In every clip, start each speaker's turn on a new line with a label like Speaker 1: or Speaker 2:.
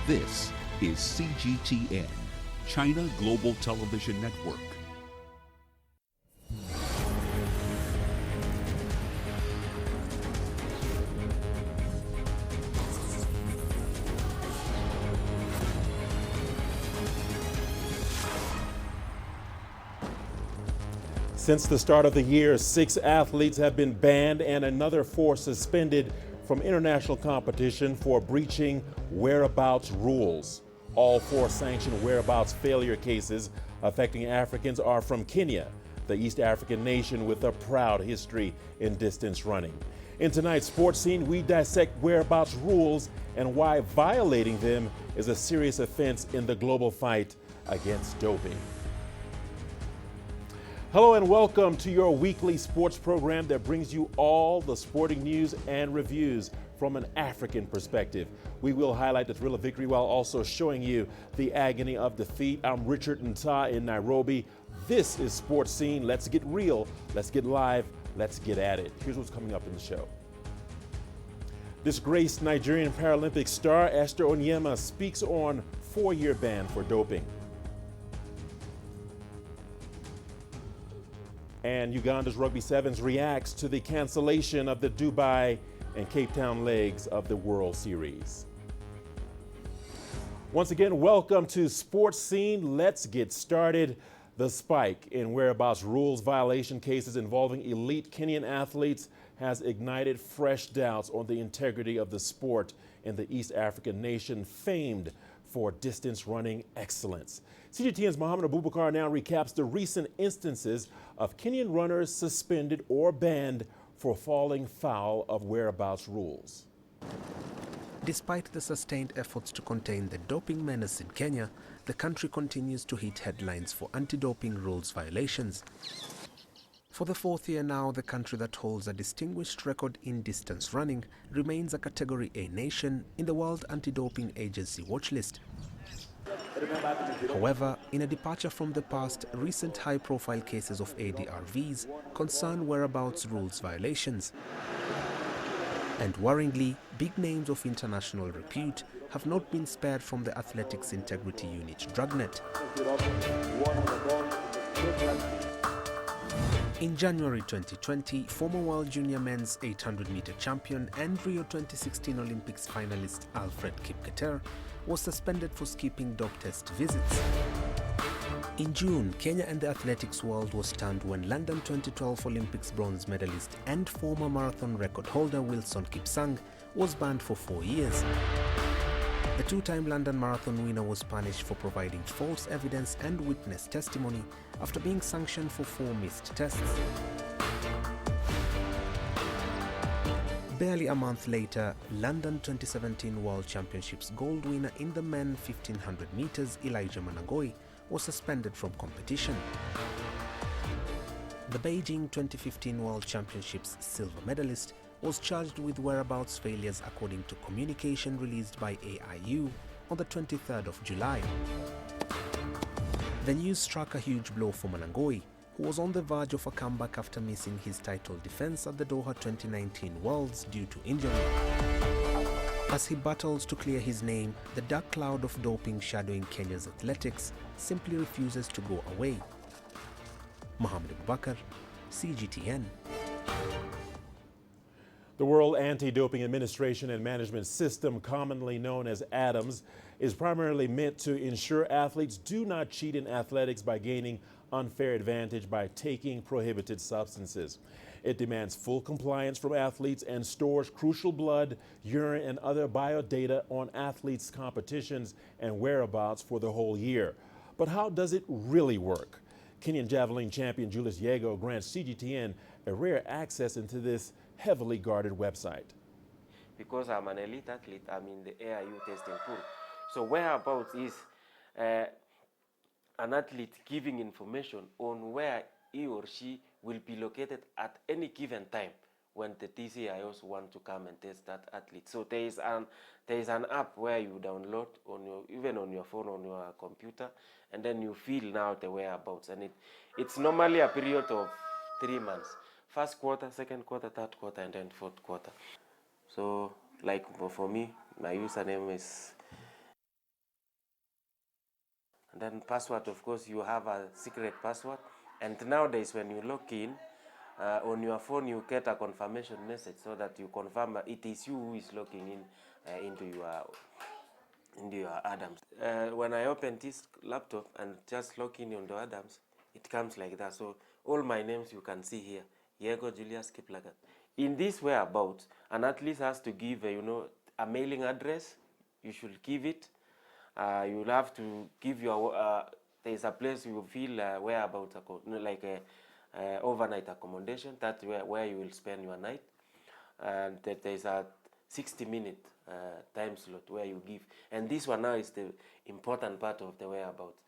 Speaker 1: This is CGTN, China Global Television Network.
Speaker 2: Since the start of the year, 6 athletes have been banned and another 4 suspended from international competition for breaching whereabouts rules. All 4 sanctioned whereabouts failure cases affecting Africans are from Kenya, the East African nation with a proud history in distance running. In tonight's sports scene, we dissect whereabouts rules and why violating them is a serious offense in the global fight against doping. Hello and welcome to your weekly sports program that brings you all the sporting news and reviews from an African perspective. We will highlight the thrill of victory while also showing you the agony of defeat. I'm Richard Nta in Nairobi. This is Sports Scene. Let's get real, let's get live, let's get at it. Here's what's coming up in the show. Disgraced Nigerian Paralympic star Esther Onyema speaks on 4-year ban for doping. And Uganda's Rugby Sevens reacts to the cancellation of the Dubai and Cape Town legs of the World Series. Once again, welcome to Sports Scene. Let's get started. The spike in whereabouts rules violation cases involving elite Kenyan athletes has ignited fresh doubts on the integrity of the sport in the East African nation famed for distance running excellence. CGTN's Mohammed Abubakar now recaps the recent instances of Kenyan runners suspended or banned for falling foul of whereabouts rules.
Speaker 3: Despite the sustained efforts to contain the doping menace in Kenya, the country continues to hit headlines for anti-doping rules violations. For the 4th year now, the country that holds a distinguished record in distance running remains a Category A nation in the World Anti-Doping Agency watch list. However, in a departure from the past, recent high-profile cases of ADRVs concern whereabouts rules violations. And worryingly, big names of international repute have not been spared from the Athletics Integrity Unit dragnet. In January 2020, former World Junior Men's 800-meter champion and Rio 2016 Olympics finalist Alfred Kipketer was suspended for skipping dope test visits. In June, Kenya and the athletics world was stunned when London 2012 Olympics bronze medalist and former marathon record holder Wilson Kipsang was banned for 4 years. The 2-time London Marathon winner was punished for providing false evidence and witness testimony after being sanctioned for 4 missed tests. Barely a month later, London 2017 World Championships gold winner in the men 1500 meters Elijah Managoi was suspended from competition. The Beijing 2015 World Championships silver medalist was charged with whereabouts failures according to communication released by AIU on the 23rd of July. The news struck a huge blow for Managoi, who was on the verge of a comeback after missing his title defense at the Doha 2019 Worlds due to injury. As he battles to clear his name, the dark cloud of doping shadowing Kenya's athletics simply refuses to go away. Mohammed Abubakar, CGTN.
Speaker 2: The World Anti-Doping Administration and Management System, commonly known as ADAMS, is primarily meant to ensure athletes do not cheat in athletics by gaining unfair advantage by taking prohibited substances. It demands full compliance from athletes and stores crucial blood, urine, and other biodata on athletes' competitions and whereabouts for the whole year. But how does it really work? Kenyan javelin champion Julius Yego grants CGTN a rare access into this heavily guarded website.
Speaker 4: Because I'm an elite athlete, I'm in the AIU testing pool. So whereabouts is an athlete giving information on where he or she will be located at any given time when the TCIOs want to come and test that athlete. So there is an app where you download even on your phone, on your computer, and then you feel now the whereabouts. And it's normally a period of 3 months. First quarter, second quarter, third quarter, and then fourth quarter. So like for me, my username is And then password, of course, you have a secret password. And nowadays, when you log in, on your phone, you get a confirmation message so that you confirm it is you who is logging in into your Adams. When I open this laptop and just log in onto Adams, it comes like that. So all my names you can see here, Yego Julius Kiplagat. In this whereabouts, an athlete has to give a mailing address. You should give it. You'll have to give your there's a place you feel whereabouts, like a overnight accommodation. That's where you will spend your night. And there's a 60-minute time slot where you give. And this one now is the important part of the whereabouts.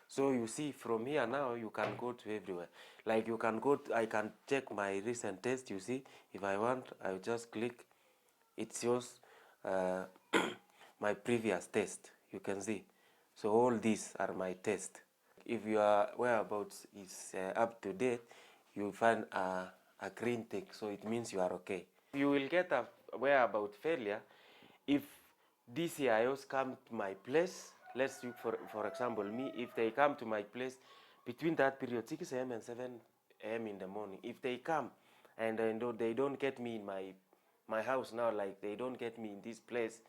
Speaker 4: So you see from here now you can go to everywhere. Like you can go, I can check my recent test, you see. If I want, I will just click. It shows my previous test, you can see. So all these are my tests. If your whereabouts is up to date, you find a green tick, so it means you are okay. You will get a whereabout failure if DCIOs come to my place. Let's do, for example, me, if they come to my place between that period, 6 a.m. and 7 a.m. in the morning, if they come and they don't get me in my house now, like they don't get me in this place,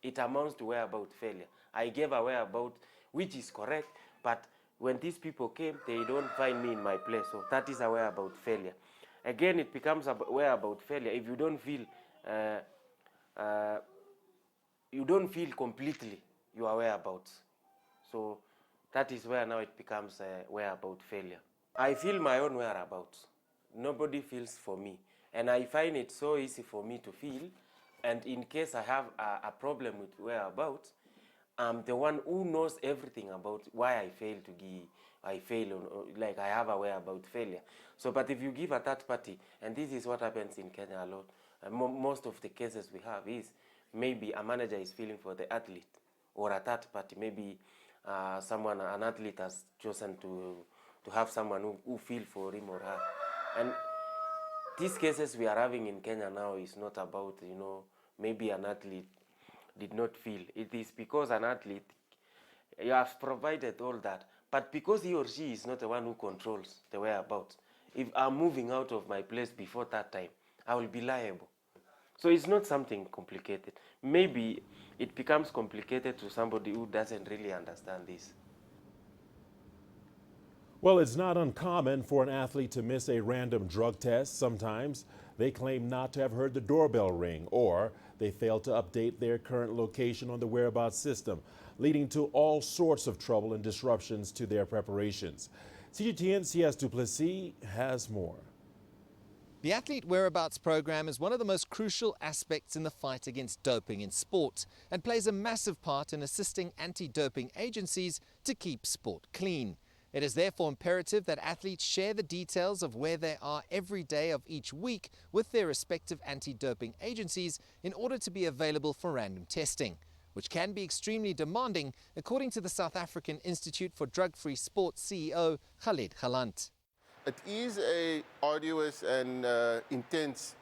Speaker 4: it amounts to whereabout failure. I gave a whereabout which is correct, but when these people came, they don't find me in my place, so that is a whereabout failure. Again, it becomes a whereabout failure if you don't feel completely your whereabouts. So that is where now it becomes a whereabout failure. I feel my own whereabouts. Nobody feels for me. And I find it so easy for me to feel. And in case I have a problem with whereabouts, I'm the one who knows everything about why I fail to give. I fail, like I have a whereabout failure. So, but if you give a third party, and this is what happens in Kenya a lot, most of the cases we have is maybe a manager is feeling for the athlete, or a third party, maybe an athlete has chosen to have someone who feel for him or her. And these cases we are having in Kenya now is not about, maybe an athlete did not feel. It is because an athlete, you have provided all that, but because he or she is not the one who controls the whereabouts, if I'm moving out of my place before that time, I will be liable. So it's not something complicated. Maybe it becomes complicated to somebody who doesn't really understand this.
Speaker 2: Well, it's not uncommon for an athlete to miss a random drug test. Sometimes they claim not to have heard the doorbell ring, or they fail to update their current location on the whereabouts system, leading to all sorts of trouble and disruptions to their preparations. CGTN CS Duplessis has more.
Speaker 5: The Athlete Whereabouts program is one of the most crucial aspects in the fight against doping in sport and plays a massive part in assisting anti-doping agencies to keep sport clean. It is therefore imperative that athletes share the details of where they are every day of each week with their respective anti-doping agencies in order to be available for random testing, which can be extremely demanding, according to the South African Institute for Drug-Free Sport CEO Khalid Galant.
Speaker 6: It is a arduous and intense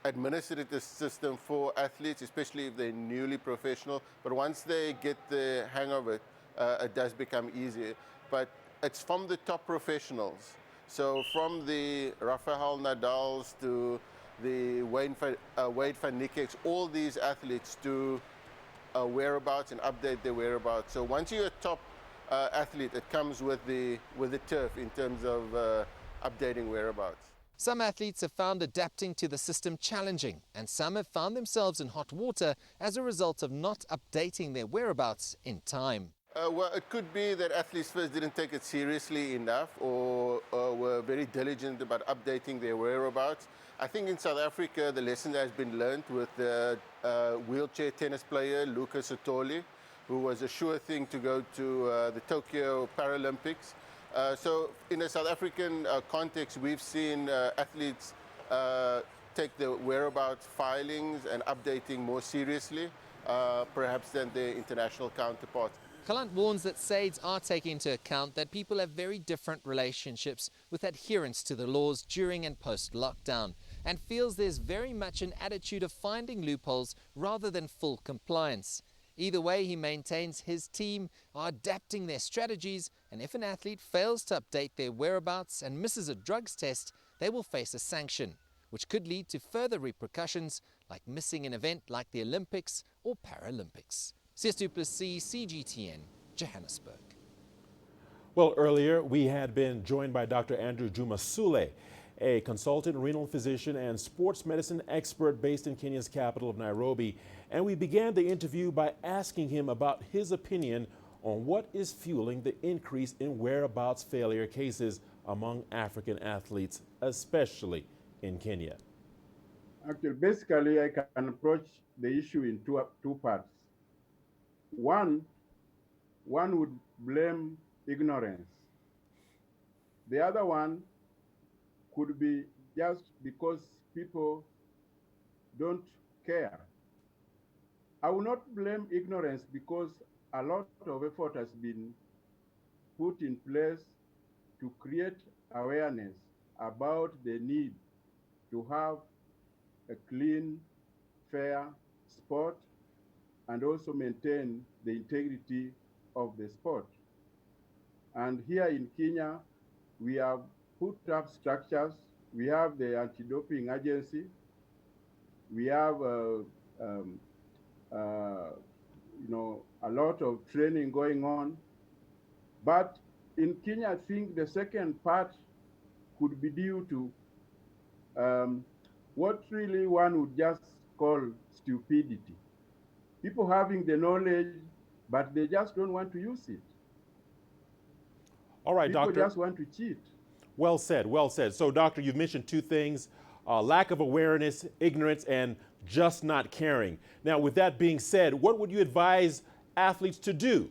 Speaker 6: administrative system for athletes, especially if they're newly professional. But once they get the hang of it, it does become easier. But it's from the top professionals. So from the Rafael Nadals to the Wade van Niekerks, all these athletes do whereabouts and update their whereabouts. So once you're a top athlete, it comes with the turf in terms of updating whereabouts.
Speaker 5: Some athletes have found adapting to the system challenging, and some have found themselves in hot water as a result of not updating their whereabouts in time.
Speaker 6: Well, it could be that athletes first didn't take it seriously enough, or were very diligent about updating their whereabouts. I think in South Africa the lesson has been learned with the wheelchair tennis player Lucas Otoli, who was a sure thing to go to the Tokyo Paralympics. So in a South African context, we've seen athletes take the whereabouts filings and updating more seriously, perhaps than their international counterparts.
Speaker 5: Galant warns that SAIDs are taking into account that people have very different relationships with adherence to the laws during and post-lockdown, and feels there's very much an attitude of finding loopholes rather than full compliance. Either way, he maintains his team are adapting their strategies, and if an athlete fails to update their whereabouts and misses a drugs test, they will face a sanction, which could lead to further repercussions like missing an event like the Olympics or Paralympics. Du Plessis, CGTN, Johannesburg.
Speaker 2: Well, earlier we had been joined by Dr. Andrew Juma Sule, a consultant renal physician and sports medicine expert based in Kenya's capital of Nairobi. And we began the interview by asking him about his opinion on what is fueling the increase in whereabouts failure cases among African athletes, especially in Kenya.
Speaker 7: Actually, basically, I can approach the issue in two parts. One would blame ignorance. The other one could be just because people don't care. I will not blame ignorance because a lot of effort has been put in place to create awareness about the need to have a clean, fair sport and also maintain the integrity of the sport. And here in Kenya, we have put up structures. We have the anti-doping agency. We have a lot of training going on. But in Kenya, I think the second part could be due to what really one would just call stupidity. People having the knowledge, but they just don't want to use it.
Speaker 2: All right,
Speaker 7: People
Speaker 2: Doctor.
Speaker 7: just want to cheat.
Speaker 2: Well said, well said. So, Doctor, you've mentioned two things, lack of awareness, ignorance, and just not caring. Now, with that being said, what would you advise athletes to do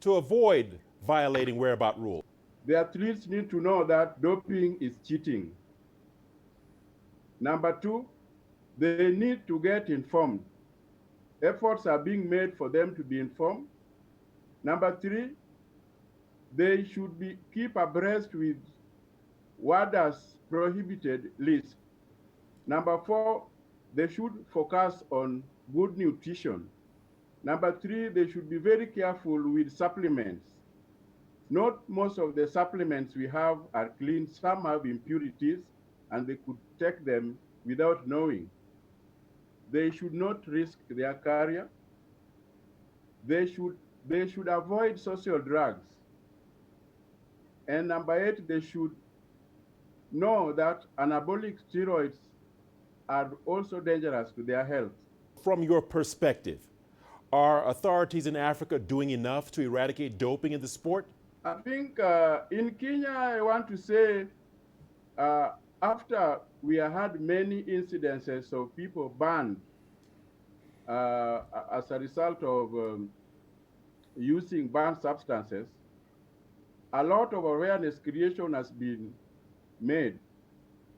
Speaker 2: to avoid violating whereabout rules?
Speaker 7: The athletes need to know that doping is cheating. Number two, they need to get informed. Efforts are being made for them to be informed. Number three, they should keep abreast with WADA's prohibited list. Number four, they should focus on good nutrition. Number three, they should be very careful with supplements. Not most of the supplements we have are clean. Some have impurities, and they could take them without knowing. They should not risk their career. They should avoid social drugs. And number eight, they should know that anabolic steroids are also dangerous to their health.
Speaker 2: From your perspective, are authorities in Africa doing enough to eradicate doping in the sport?
Speaker 7: I think in Kenya, I want to say, after we had many incidences of people banned as a result of using banned substances, a lot of awareness creation has been made.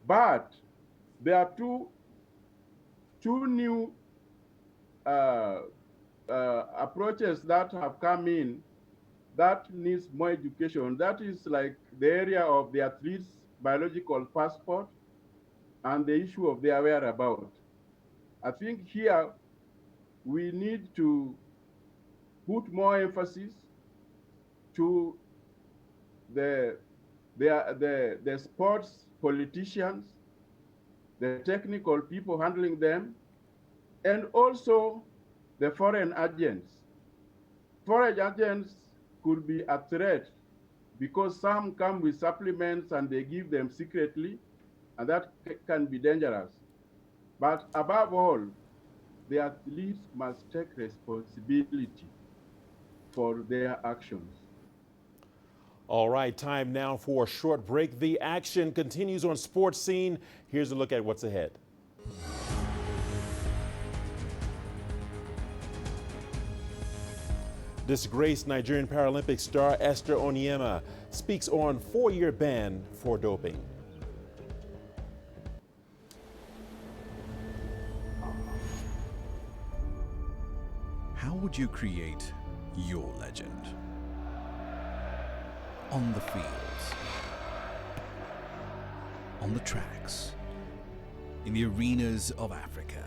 Speaker 7: But there are two new approaches that have come in that needs more education. That is like the area of the athlete's biological passport and the issue of their whereabouts. I think here we need to put more emphasis to the sports politicians, the technical people handling them, and also the foreign agents. Foreign agents could be a threat because some come with supplements and they give them secretly, and that can be dangerous. But above all, the athletes must take responsibility for their actions.
Speaker 2: All right, time now for a short break. The action continues on Sports Scene. Here's a look at what's ahead. Disgraced Nigerian Paralympic star Esther Onyema speaks on 4-year ban for doping.
Speaker 8: How would you create your legend? On the fields, on the tracks, in the arenas of Africa.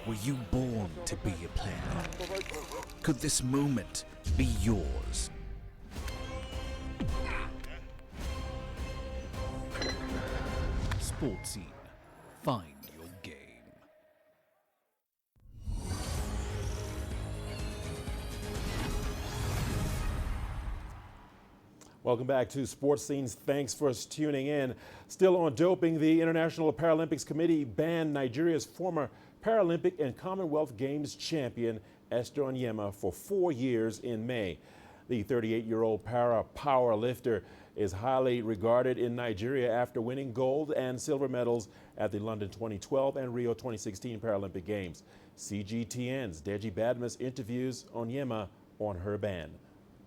Speaker 8: Were you born to be a player? Could this moment be yours? Sports Scene. Find your game.
Speaker 2: Welcome back to Sports Scenes. Thanks for tuning in. Still on doping, the International Paralympics Committee banned Nigeria's former Paralympic and Commonwealth Games champion Esther Onyema for 4 years in May. The 38-year-old powerlifter is highly regarded in Nigeria after winning gold and silver medals at the London 2012 and Rio 2016 Paralympic Games. CGTN's Deji Badmus interviews Onyema on her ban.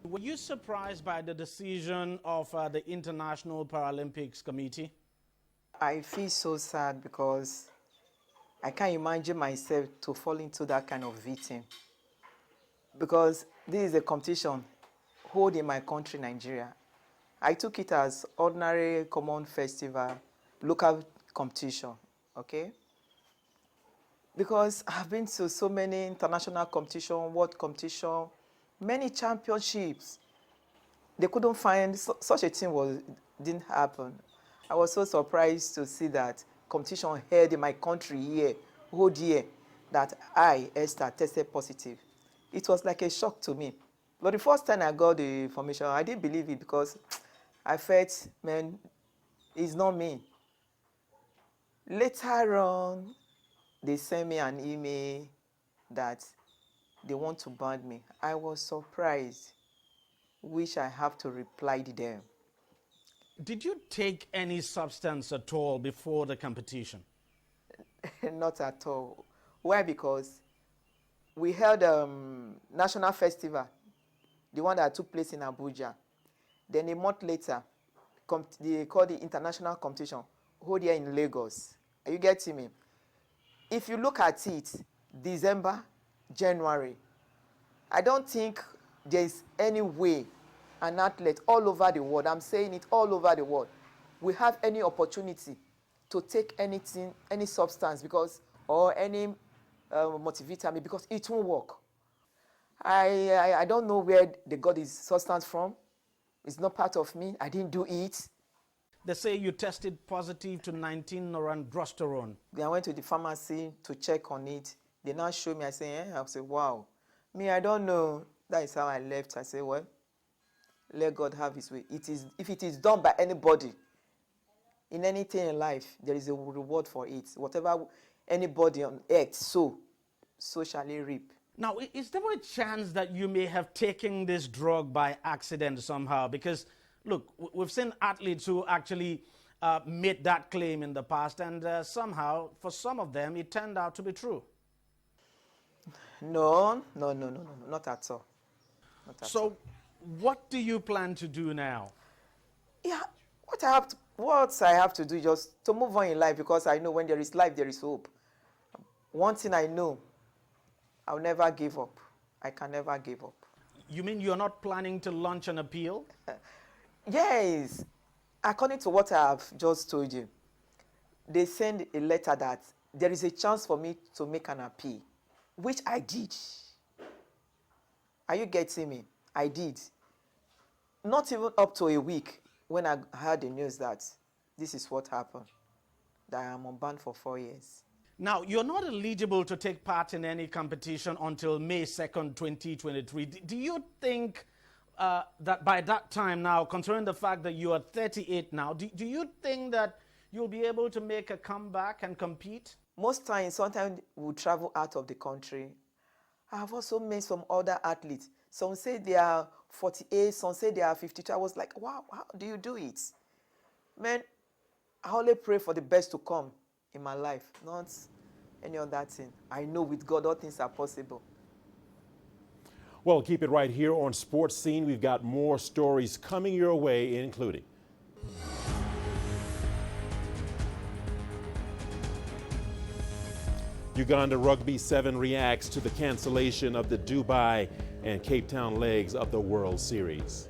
Speaker 9: Were you surprised by the decision of the International Paralympics Committee?
Speaker 10: I feel so sad because I can't imagine myself to fall into that kind of victim. Because this is a competition held in my country, Nigeria. I took it as ordinary common festival, local competition, okay? Because I've been to so many international competition, world competition, many championships. They couldn't find such a thing didn't happen. I was so surprised to see that competition held in my country here, whole year, that I, Esther, tested positive. It was like a shock to me. But the first time I got the information, I didn't believe it because I felt, man, it's not me. Later on, they sent me an email that they want to ban me. I was surprised, which I have to reply to them.
Speaker 9: Did you take any substance at all before the competition?
Speaker 10: Not at all. Why? Because we held a national festival, the one that took place in Abuja. Then a month later, they called the international competition, hold here in Lagos. Are you getting me? If you look at it, December, January, I don't think there's any way an athlete all over the world, I'm saying it all over the world, will have any opportunity to take anything, any substance because, or any multivitamin because it won't work. I don't know where they got this substance from. It's not part of me. I didn't do it.
Speaker 9: They say you tested positive to 19-norandrosterone.
Speaker 10: Then I went to the pharmacy to check on it. They now show me, I say, I say, wow. Me, I don't know. That is how I left. I say, well, let God have his way. If it is done by anybody, in anything in life, there is a reward for it. Whatever anybody on earth so shall he reap.
Speaker 9: Now, is there a chance that you may have taken this drug by accident somehow? Because, look, we've seen athletes who actually made that claim in the past, and somehow, for some of them, it turned out to be true.
Speaker 10: No, not at all.
Speaker 9: So, what do you plan to do now?
Speaker 10: Yeah, what I have to do is just to move on in life, because I know when there is life, there is hope. One thing I know, I'll never give up. I can never give up.
Speaker 9: You mean you're not planning to launch an appeal?
Speaker 10: Yes. According to what I have just told you, they send a letter that there is a chance for me to make an appeal, which I did. Are you getting me? I did. Not even up to a week when I heard the news that this is what happened, that I am unbanned for 4 years.
Speaker 9: Now, you're not eligible to take part in any competition until May 2nd, 2023. Do you think that by that time now, considering the fact that you are 38 now, do you think that you'll be able to make a comeback and compete?
Speaker 10: Most times, sometimes we travel out of the country. I have also met some other athletes. Some say they are 48, some say they are 52. I was like, wow, how do you do it? Man, I only pray for the best to come in my life, not any other thing. I know with God all things are possible.
Speaker 2: Well, keep it right here on Sports Scene. We've got more stories coming your way, including Uganda Rugby 7 reacts to the cancellation of the Dubai and Cape Town legs of the World Series.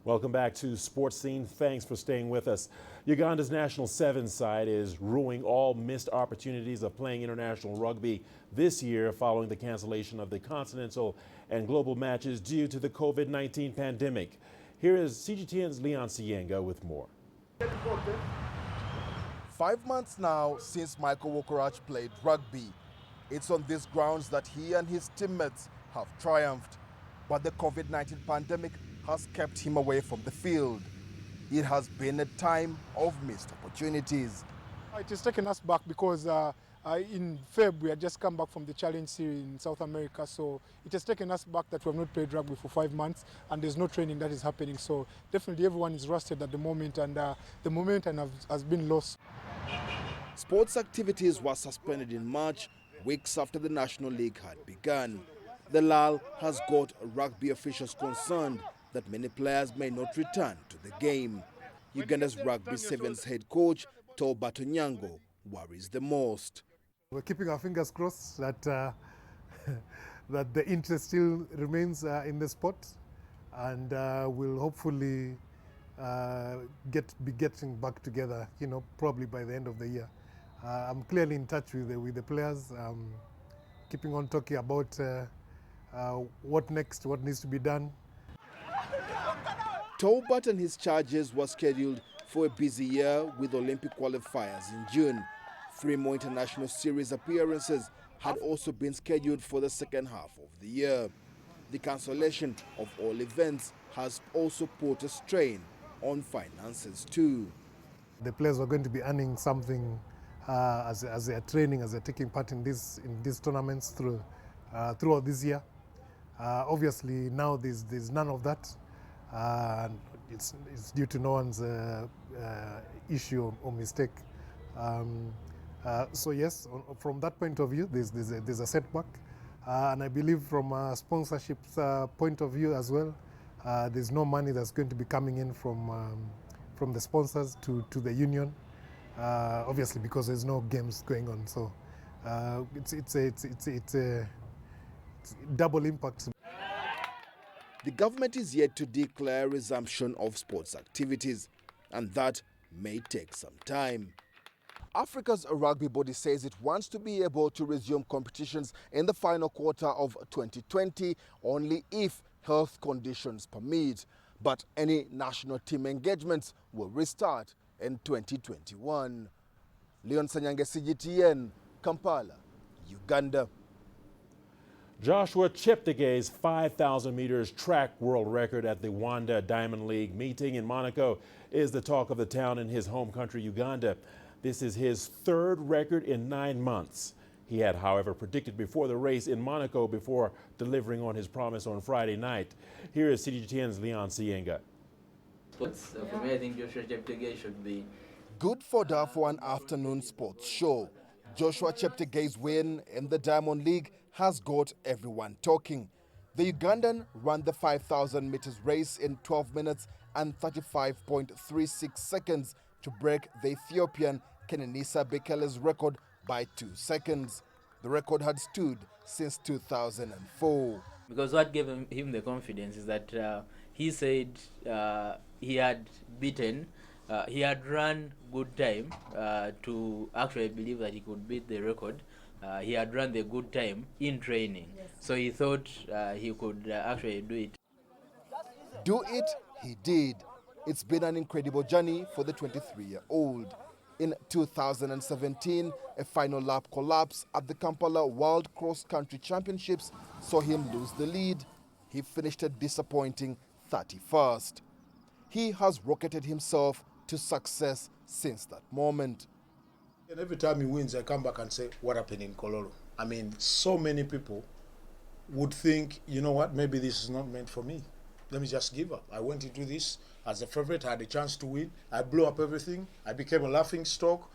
Speaker 2: Welcome back to Sports Scene. Thanks for staying with us. Uganda's national sevens side is ruining all missed opportunities of playing international rugby this year following the cancellation of the continental and global matches due to the COVID-19 pandemic. Here is CGTN's Leon Sienga with more.
Speaker 11: 5 months now since Michael Wokorach played rugby. It's on these grounds that he and his teammates have triumphed. But the COVID-19 pandemic has kept him away from the field. It has been a time of missed opportunities.
Speaker 12: It has taken us back because in Feb we had just come back from the Challenge Series in South America, so it has taken us back that we have not played rugby for 5 months and there's no training that is happening. So definitely everyone is rusted at the moment, and the momentum has been lost.
Speaker 11: Sports activities were suspended in March, weeks after the National League had begun. The lull has got rugby officials concerned that many players may not return to the game. Uganda's Rugby Sevens head coach, Tolbert Onyango, worries the most.
Speaker 13: We're keeping our fingers crossed that, that the interest still remains in the sport, and we'll hopefully be getting back together, probably by the end of the year. I'm clearly in touch with the players, keeping on talking about what next, what needs to be done.
Speaker 11: Tolbert and his charges were scheduled for a busy year with Olympic qualifiers in June. 3 more international series appearances had also been scheduled for the second half of the year. The cancellation of all events has also put a strain on finances too.
Speaker 13: The players are going to be earning something as they are training, as they're taking part in these tournaments throughout this year. Obviously now there's none of that. It's due to no one's issue or mistake. So yes, from that point of view, there's a setback. And I believe from a sponsorship's point of view as well, there's no money that's going to be coming in from the sponsors to the union, obviously because there's no games going on. So it's a double impact.
Speaker 11: The government is yet to declare resumption of sports activities, and that may take some time. Africa's rugby body says it wants to be able to resume competitions in the final quarter of 2020 only if health conditions permit. But any national team engagements will restart in 2021. Leon Sanyange, CGTN, Kampala, Uganda.
Speaker 2: Joshua Cheptegei's 5,000 meters track world record at the Wanda Diamond League meeting in Monaco is the talk of the town in his home country, Uganda. This is his 3rd record in 9 months. He had, however, predicted before the race in Monaco before delivering on his promise on Friday night. Here is CGTN's Leon Sienga.
Speaker 14: For me, I think Joshua Cheptegei should be
Speaker 11: good fodder for an afternoon sports show. Joshua Cheptegei's win in the Diamond League has got everyone talking. The Ugandan ran the 5,000 meters race in 12 minutes and 35.36 seconds to break the Ethiopian Kenenisa Bekele's record by 2 seconds. The record had stood since 2004.
Speaker 14: Because what gave him the confidence is that he said he had beaten, he had run good time to actually believe that he could beat the record. He had run the good time in training, yes. So he thought he could actually do it.
Speaker 11: Do it, he did. It's been an incredible journey for the 23-year-old. In 2017, a final lap collapse at the Kampala World Cross Country Championships saw him lose the lead. He finished a disappointing 31st. He has rocketed himself to success since that moment.
Speaker 15: And every time he wins, I come back and say, what happened in Kololo? I mean, so many people would think, you know what, maybe this is not meant for me. Let me just give up. I went into this as a favorite, I had a chance to win. I blew up everything. I became a laughing stock.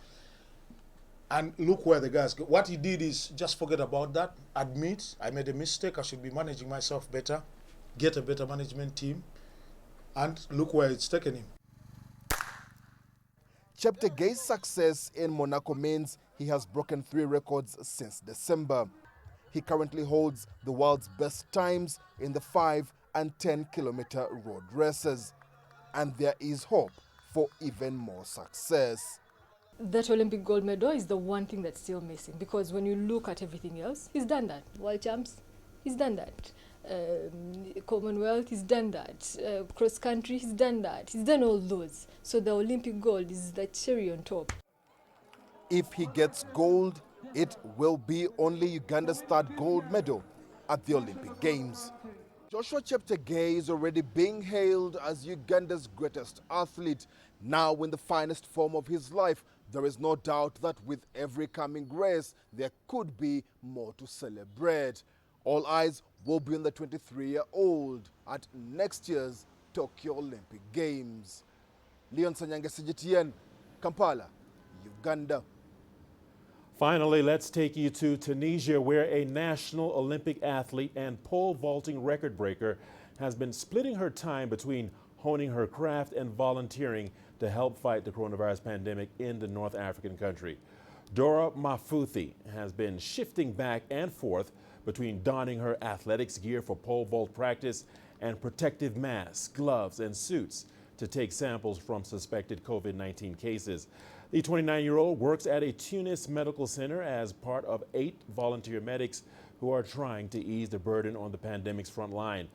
Speaker 15: And look where the guys go. What he did is just forget about that, admit I made a mistake, I should be managing myself better, get a better management team, and look where it's taken him.
Speaker 11: Cheptegei's success in Monaco means he has broken 3 records since December. He currently holds the world's best times in the 5 and 10 kilometer road races. and there is hope for even more success.
Speaker 16: That Olympic gold medal is the one thing that's still missing, because when you look at everything else, he's done that. World champs, he's done that. Commonwealth, he's done that. Cross country, he's done that. He's done all those. So the Olympic gold is the cherry on top.
Speaker 11: If he gets gold, it will be only Uganda's third gold medal at the Olympic Games. Joshua Cheptegei is already being hailed as Uganda's greatest athlete. Now in the finest form of his life, there is no doubt that with every coming race, there could be more to celebrate. All eyes will be on the 23-year-old at next year's Tokyo Olympic Games. Leon Sanyange, CGTN, Kampala, Uganda.
Speaker 2: Finally, let's take you to Tunisia, where a national Olympic athlete and pole vaulting record breaker has been splitting her time between honing her craft and volunteering to help fight the coronavirus pandemic in the North African country. Dora Mafuthi has been shifting back and forth between donning her athletics gear for pole vault practice and protective masks, gloves, and suits to take samples from suspected COVID-19 cases. The 29-year-old works at a Tunis medical center as part of 8 volunteer medics who are trying to ease the burden on the pandemic's front line.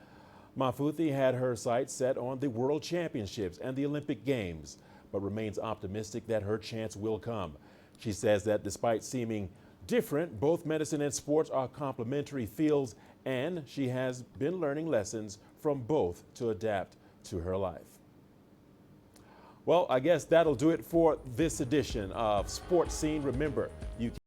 Speaker 2: Mafuthi had her sights set on the World Championships and the Olympic Games, but remains optimistic that her chance will come. She says that despite seeming different, both medicine and sports are complementary fields, and she has been learning lessons from both to adapt to her life. Well, I guess that'll do it for this edition of Sports Scene. Remember, you can